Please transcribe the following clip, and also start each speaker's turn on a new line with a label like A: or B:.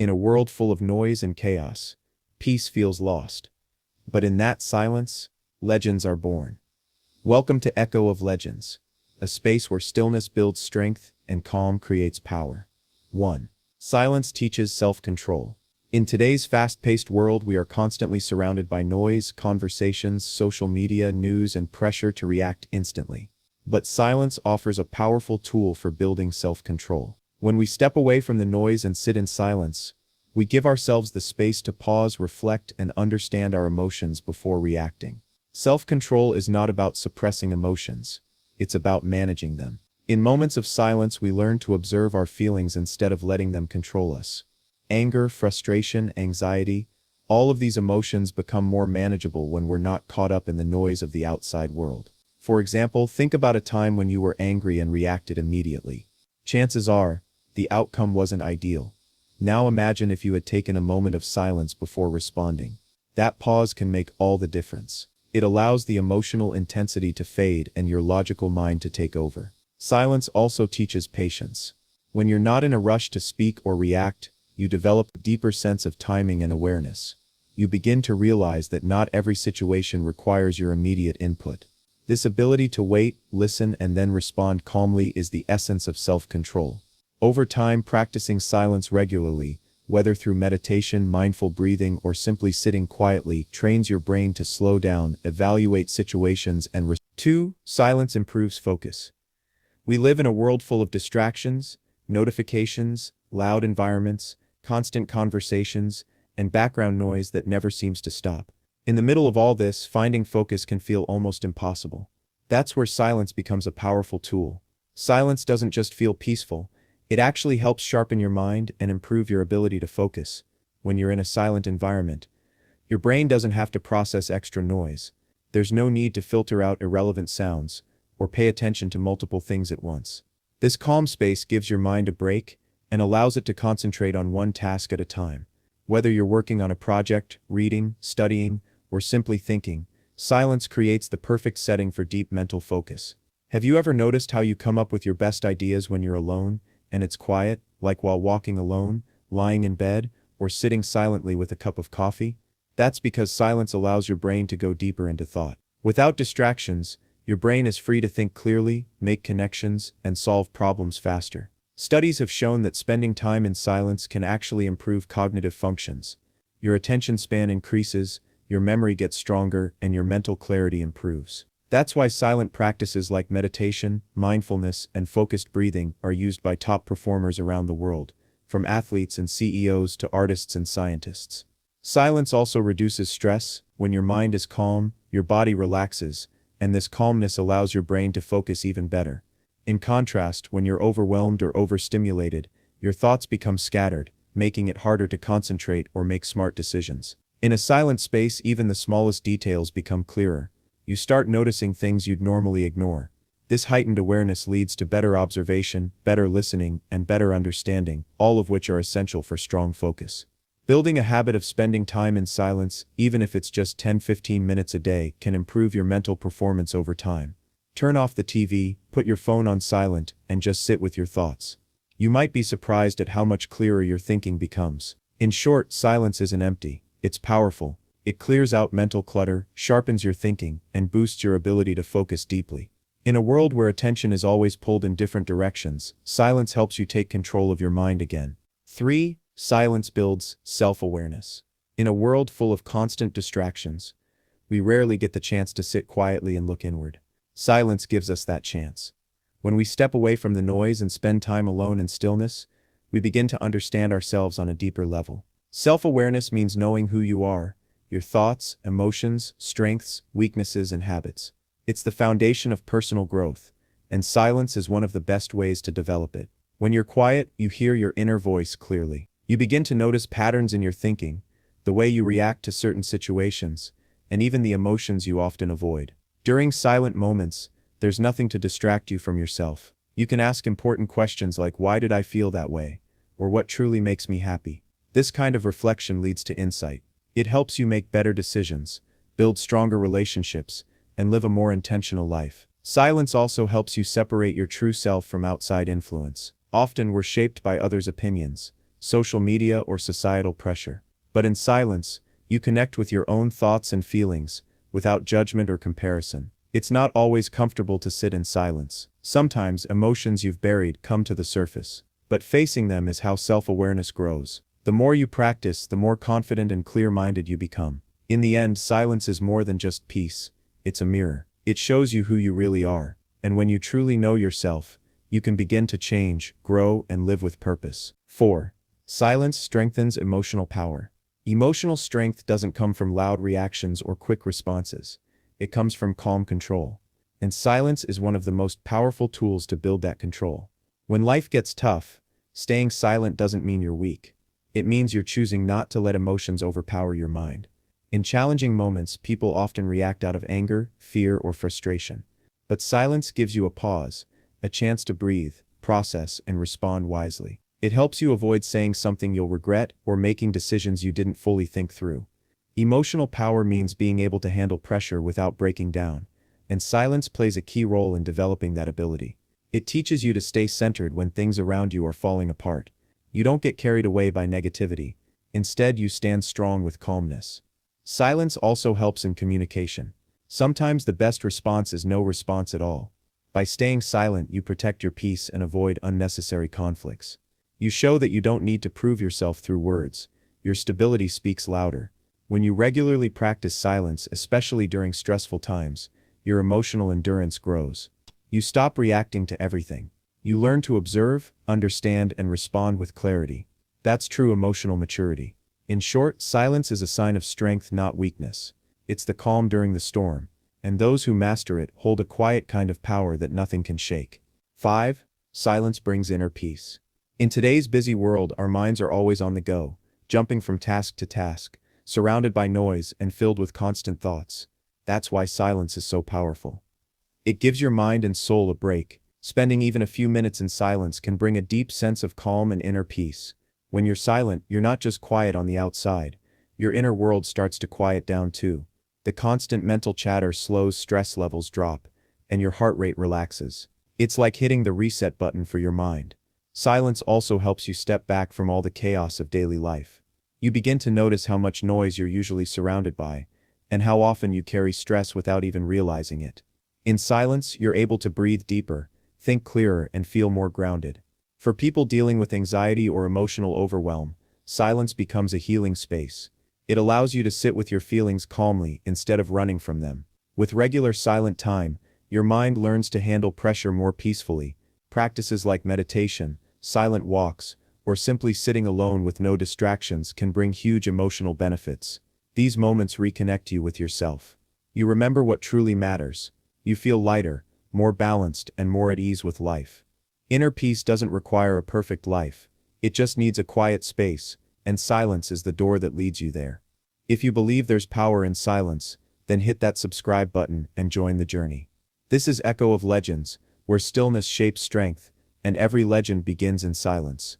A: In a world full of noise and chaos, peace feels lost. But in that silence, legends are born. Welcome to Echo of Legends, a space where stillness builds strength and calm creates power. 1. Silence teaches self-control. In today's fast-paced world, we are constantly surrounded by noise, conversations, social media, news, and pressure to react instantly. But silence offers a powerful tool for building self-control. When we step away from the noise and sit in silence, we give ourselves the space to pause, reflect, and understand our emotions before reacting. Self-control is not about suppressing emotions. It's about managing them. In moments of silence, we learn to observe our feelings instead of letting them control us. Anger, frustration, anxiety, all of these emotions become more manageable when we're not caught up in the noise of the outside world. For example, think about a time when you were angry and reacted immediately. Chances are, the outcome wasn't ideal. Now imagine if you had taken a moment of silence before responding. That pause can make all the difference. It allows the emotional intensity to fade and your logical mind to take over. Silence also teaches patience. When you're not in a rush to speak or react, you develop a deeper sense of timing and awareness. You begin to realize that not every situation requires your immediate input. This ability to wait, listen, and then respond calmly is the essence of self-control. Over time, practicing silence regularly, whether through meditation, mindful breathing, or simply sitting quietly, trains your brain to slow down, evaluate situations, and 2. Silence improves focus. We live in a world full of distractions, notifications, loud environments, constant conversations, and background noise that never seems to stop. In the middle of all this, finding focus can feel almost impossible. That's where silence becomes a powerful tool. Silence doesn't just feel peaceful, it actually helps sharpen your mind and improve your ability to focus. When you're in a silent environment, your brain doesn't have to process extra noise. There's no need to filter out irrelevant sounds or pay attention to multiple things at once. This calm space gives your mind a break and allows it to concentrate on one task at a time. Whether you're working on a project, reading, studying, or simply thinking, silence creates the perfect setting for deep mental focus. Have you ever noticed how you come up with your best ideas when you're alone, and it's quiet, like while walking alone, lying in bed, or sitting silently with a cup of coffee? That's because silence allows your brain to go deeper into thought. Without distractions, your brain is free to think clearly, make connections, and solve problems faster. Studies have shown that spending time in silence can actually improve cognitive functions. Your attention span increases, your memory gets stronger, and your mental clarity improves. That's why silent practices like meditation, mindfulness, and focused breathing are used by top performers around the world, from athletes and CEOs to artists and scientists. Silence also reduces stress. When your mind is calm, your body relaxes, and this calmness allows your brain to focus even better. In contrast, when you're overwhelmed or overstimulated, your thoughts become scattered, making it harder to concentrate or make smart decisions. In a silent space, even the smallest details become clearer. You start noticing things you'd normally ignore. This heightened awareness leads to better observation, better listening, and better understanding, all of which are essential for strong focus. Building a habit of spending time in silence, even if it's just 10-15 minutes a day, can improve your mental performance over time. Turn off the TV, put your phone on silent, and just sit with your thoughts. You might be surprised at how much clearer your thinking becomes. In short, silence isn't empty. It's powerful. It clears out mental clutter, sharpens your thinking, and boosts your ability to focus deeply. In a world where attention is always pulled in different directions, silence helps you take control of your mind again. 3. Silence builds self-awareness. In a world full of constant distractions, we rarely get the chance to sit quietly and look inward. Silence gives us that chance. When we step away from the noise and spend time alone in stillness, we begin to understand ourselves on a deeper level. Self-awareness means knowing who you are, your thoughts, emotions, strengths, weaknesses, and habits. It's the foundation of personal growth, and silence is one of the best ways to develop it. When you're quiet, you hear your inner voice clearly. You begin to notice patterns in your thinking, the way you react to certain situations, and even the emotions you often avoid. During silent moments, there's nothing to distract you from yourself. You can ask important questions like, why did I feel that way? Or what truly makes me happy? This kind of reflection leads to insight. It helps you make better decisions, build stronger relationships, and live a more intentional life. Silence also helps you separate your true self from outside influence. Often we're shaped by others' opinions, social media, or societal pressure. But in silence, you connect with your own thoughts and feelings, without judgment or comparison. It's not always comfortable to sit in silence. Sometimes emotions you've buried come to the surface. But facing them is how self-awareness grows. The more you practice, the more confident and clear-minded you become. In the end, silence is more than just peace. It's a mirror. It shows you who you really are. And when you truly know yourself, you can begin to change, grow, and live with purpose. 4. Silence strengthens emotional power. Emotional strength doesn't come from loud reactions or quick responses. It comes from calm control. And silence is one of the most powerful tools to build that control. When life gets tough, staying silent doesn't mean you're weak. It means you're choosing not to let emotions overpower your mind. In challenging moments, people often react out of anger, fear, or frustration. But silence gives you a pause, a chance to breathe, process, and respond wisely. It helps you avoid saying something you'll regret or making decisions you didn't fully think through. Emotional power means being able to handle pressure without breaking down, and silence plays a key role in developing that ability. It teaches you to stay centered when things around you are falling apart. You don't get carried away by negativity. Instead, you stand strong with calmness. Silence also helps in communication. Sometimes the best response is no response at all. By staying silent, you protect your peace and avoid unnecessary conflicts. You show that you don't need to prove yourself through words. Your stability speaks louder. When you regularly practice silence, especially during stressful times, your emotional endurance grows. You stop reacting to everything. You learn to observe, understand, and respond with clarity. That's true emotional maturity. In short, silence is a sign of strength, not weakness. It's the calm during the storm, and those who master it hold a quiet kind of power that nothing can shake. 5. Silence brings inner peace. In today's busy world, our minds are always on the go, jumping from task to task, surrounded by noise and filled with constant thoughts. That's why silence is so powerful. It gives your mind and soul a break. Spending even a few minutes in silence can bring a deep sense of calm and inner peace. When you're silent, you're not just quiet on the outside. Your inner world starts to quiet down too. The constant mental chatter slows, stress levels drop, and your heart rate relaxes. It's like hitting the reset button for your mind. Silence also helps you step back from all the chaos of daily life. You begin to notice how much noise you're usually surrounded by, and how often you carry stress without even realizing it. In silence, you're able to breathe deeper, think clearer, and feel more grounded. For people dealing with anxiety or emotional overwhelm, silence becomes a healing space. It allows you to sit with your feelings calmly instead of running from them. With regular silent time, your mind learns to handle pressure more peacefully. Practices like meditation, silent walks, or simply sitting alone with no distractions can bring huge emotional benefits. These moments reconnect you with yourself. You remember what truly matters. You feel lighter, more balanced, and more at ease with life. Inner peace doesn't require a perfect life. It just needs a quiet space, and silence is the door that leads you there. If you believe there's power in silence, then hit that subscribe button and join the journey. This is Echo of Legends, where stillness shapes strength, and every legend begins in silence.